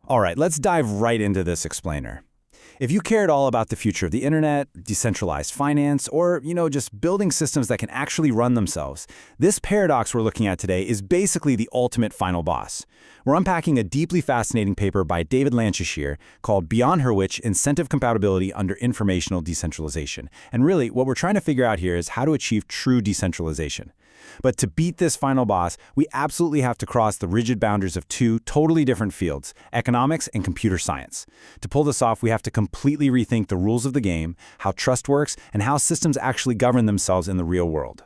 All right, let's dive right into this explainer. If you care at all about the future of the internet, decentralized finance, or, just building systems that can actually run themselves, this paradox we're looking at today is basically the ultimate final boss. We're unpacking a deeply fascinating paper by David Lancashire called Beyond Hurwicz: Incentive Compatibility Under Informational Decentralization. And really, what we're trying to figure out here is how to achieve true decentralization. But to beat this final boss, we absolutely have to cross the rigid boundaries of two totally different fields, economics and computer science. To pull this off, we have to completely rethink the rules of the game, how trust works, and how systems actually govern themselves in the real world.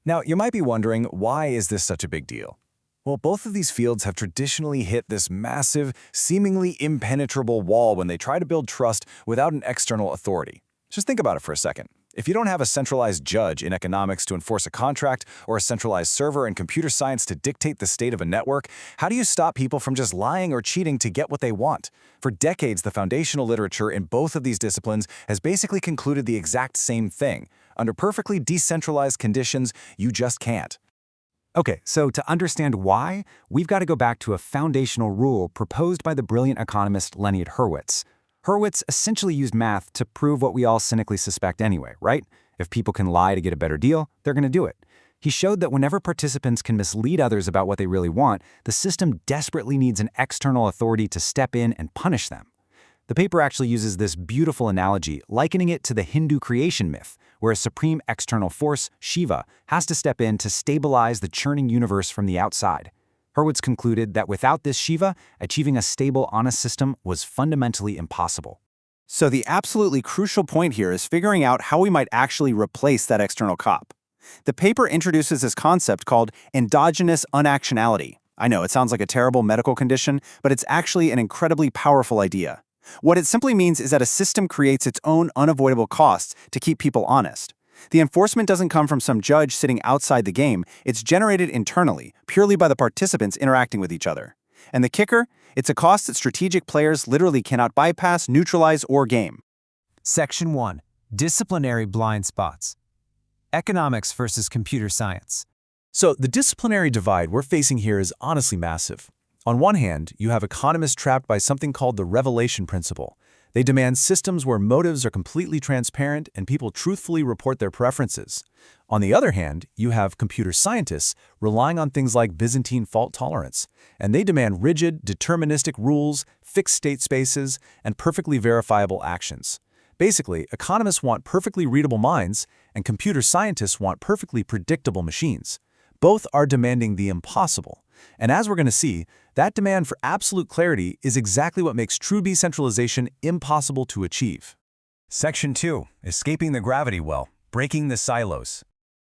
Now, you might be wondering, why is this such a big deal? Well, both of these fields have traditionally hit this massive, seemingly impenetrable wall when they try to build trust without an external authority. Just think about it for a second. If you don't have a centralized judge in economics to enforce a contract or a centralized server in computer science to dictate the state of a network, how do you stop people from just lying or cheating to get what they want? For decades, the foundational literature in both of these disciplines has basically concluded the exact same thing. Under perfectly decentralized conditions, you just can't. Okay, so to understand why, we've got to go back to a foundational rule proposed by the brilliant economist Hurwicz. Hurwicz essentially used math to prove what we all cynically suspect anyway, right? If people can lie to get a better deal, they're going to do it. He showed that whenever participants can mislead others about what they really want, the system desperately needs an external authority to step in and punish them. The paper actually uses this beautiful analogy, likening it to the Hindu creation myth, where a supreme external force, Shiva, has to step in to stabilize the churning universe from the outside. Hurwicz concluded that without this Shiva, achieving a stable, honest system was fundamentally impossible. So the absolutely crucial point here is figuring out how we might actually replace that external cop. The paper introduces this concept called endogenous unactionality. I know, it sounds like a terrible medical condition, but it's actually an incredibly powerful idea. What it simply means is that a system creates its own unavoidable costs to keep people honest. The enforcement doesn't come from some judge sitting outside the game, it's generated internally, purely by the participants interacting with each other. And the kicker? It's a cost that strategic players literally cannot bypass, neutralize, or game. Section 1. Disciplinary blind spots. Economics versus computer science. So the disciplinary divide we're facing here is honestly massive. On one hand, you have economists trapped by something called the revelation principle. They demand systems where motives are completely transparent and people truthfully report their preferences. On the other hand, you have computer scientists relying on things like Byzantine fault tolerance, and they demand rigid, deterministic rules, fixed state spaces, and perfectly verifiable actions. Basically, economists want perfectly readable minds, and computer scientists want perfectly predictable machines. Both are demanding the impossible. And as we're going to see, that demand for absolute clarity is exactly what makes true decentralization impossible to achieve. Section 2. Escaping the gravity well, breaking the silos.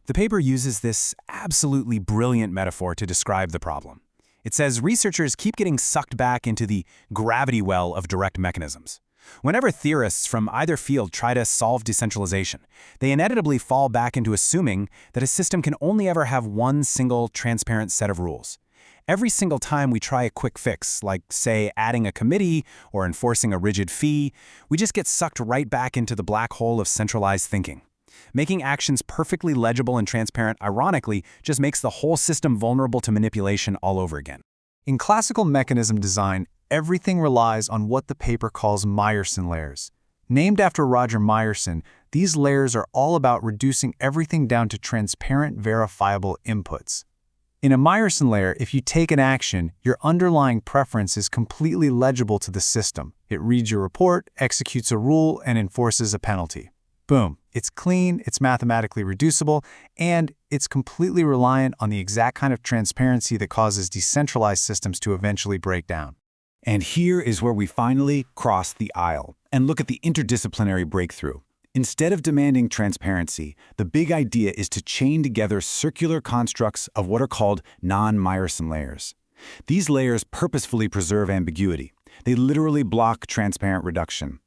The paper uses this absolutely brilliant metaphor to describe the problem. It says researchers keep getting sucked back into the gravity well of direct mechanisms. Whenever theorists from either field try to solve decentralization, they inevitably fall back into assuming that a system can only ever have one single transparent set of rules. Every single time we try a quick fix, like, say, adding a committee or enforcing a rigid fee, we just get sucked right back into the black hole of centralized thinking. Making actions perfectly legible and transparent, ironically, just makes the whole system vulnerable to manipulation all over again. In classical mechanism design, everything relies on what the paper calls Meyerson layers. Named after Roger Meyerson, these layers are all about reducing everything down to transparent, verifiable inputs. In a Meyerson layer, if you take an action, your underlying preference is completely legible to the system. It reads your report, executes a rule, and enforces a penalty. Boom. It's clean, it's mathematically reducible, and it's completely reliant on the exact kind of transparency that causes decentralized systems to eventually break down. And here is where we finally cross the aisle and look at the interdisciplinary breakthrough. Instead of demanding transparency, the big idea is to chain together circular constructs of what are called non-Meyerson layers. These layers purposefully preserve ambiguity. They literally block transparent reduction.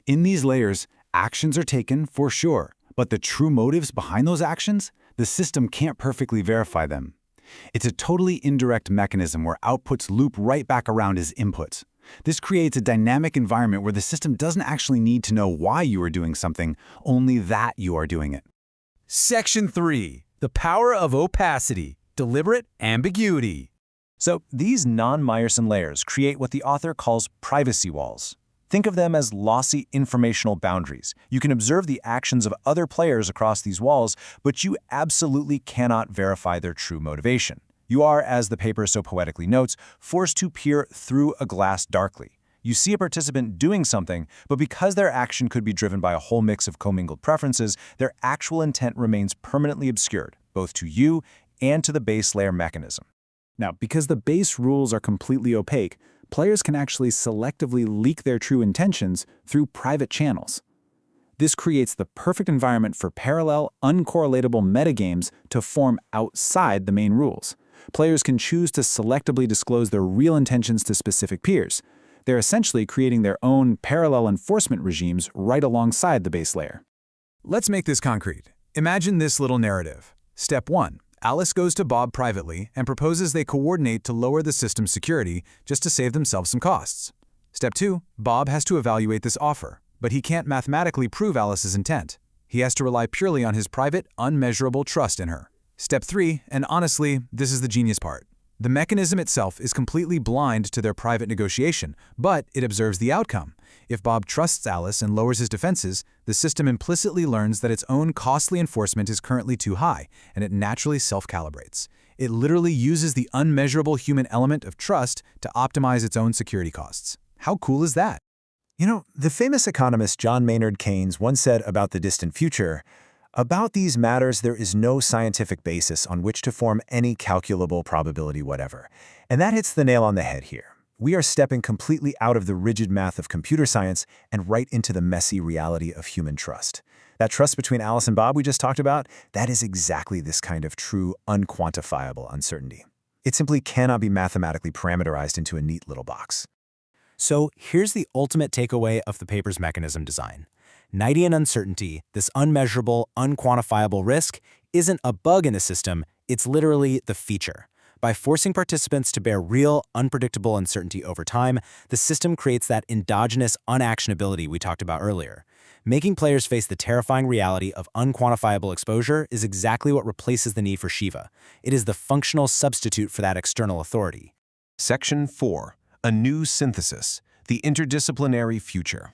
In these layers, actions are taken for sure, but the true motives behind those actions, the system can't perfectly verify them. It's a totally indirect mechanism where outputs loop right back around as inputs. This creates a dynamic environment where the system doesn't actually need to know why you are doing something, only that you are doing it. Section 3. The power of opacity, deliberate ambiguity. So these non-Meyerson layers create what the author calls privacy walls. Think of them as lossy informational boundaries. You can observe the actions of other players across these walls, but you absolutely cannot verify their true motivation. You are, as the paper so poetically notes, forced to peer through a glass darkly. You see a participant doing something, but because their action could be driven by a whole mix of commingled preferences, their actual intent remains permanently obscured, both to you and to the base layer mechanism. Now, because the base rules are completely opaque, players can actually selectively leak their true intentions through private channels. This creates the perfect environment for parallel, uncorrelatable metagames to form outside the main rules. Players can choose to selectively disclose their real intentions to specific peers. They're essentially creating their own parallel enforcement regimes right alongside the base layer. Let's make this concrete. Imagine this little narrative. Step 1. Alice goes to Bob privately and proposes they coordinate to lower the system's security just to save themselves some costs. Step 2. Bob has to evaluate this offer, but he can't mathematically prove Alice's intent. He has to rely purely on his private, unmeasurable trust in her. Step 3, and honestly, this is the genius part. The mechanism itself is completely blind to their private negotiation, but it observes the outcome. If Bob trusts Alice and lowers his defenses, the system implicitly learns that its own costly enforcement is currently too high, and it naturally self-calibrates. It literally uses the unmeasurable human element of trust to optimize its own security costs. How cool is that? You know, the famous economist John Maynard Keynes once said about the distant future, "About these matters there is no scientific basis on which to form any calculable probability whatever." And that hits the nail on the head here. We are stepping completely out of the rigid math of computer science and right into the messy reality of human trust. That trust between Alice and Bob we just talked about, that is exactly this kind of true, unquantifiable uncertainty. It simply cannot be mathematically parameterized into a neat little box. So here's the ultimate takeaway of the paper's mechanism design. Knightian uncertainty, this unmeasurable, unquantifiable risk, isn't a bug in the system, it's literally the feature. By forcing participants to bear real, unpredictable uncertainty over time, the system creates that endogenous unactionability we talked about earlier. Making players face the terrifying reality of unquantifiable exposure is exactly what replaces the need for Shiva. It is the functional substitute for that external authority. Section 4. A new synthesis, the interdisciplinary future.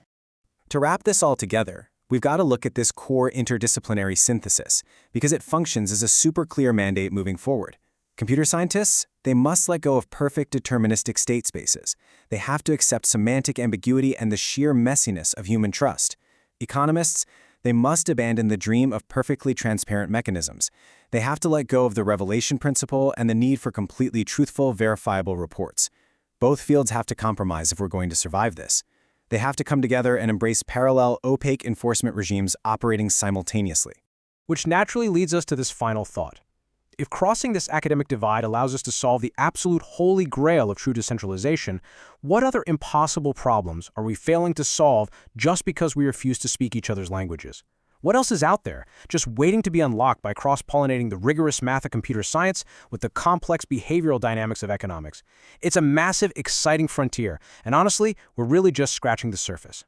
To wrap this all together, we've got to look at this core interdisciplinary synthesis, because it functions as a super clear mandate moving forward. Computer scientists, they must let go of perfect deterministic state spaces. They have to accept semantic ambiguity and the sheer messiness of human trust. Economists, they must abandon the dream of perfectly transparent mechanisms. They have to let go of the revelation principle and the need for completely truthful, verifiable reports. Both fields have to compromise if we're going to survive this. They have to come together and embrace parallel, opaque enforcement regimes operating simultaneously. Which naturally leads us to this final thought. If crossing this academic divide allows us to solve the absolute holy grail of true decentralization, what other impossible problems are we failing to solve just because we refuse to speak each other's languages? What else is out there, just waiting to be unlocked by cross-pollinating the rigorous math of computer science with the complex behavioral dynamics of economics? It's a massive, exciting frontier, and honestly, we're really just scratching the surface.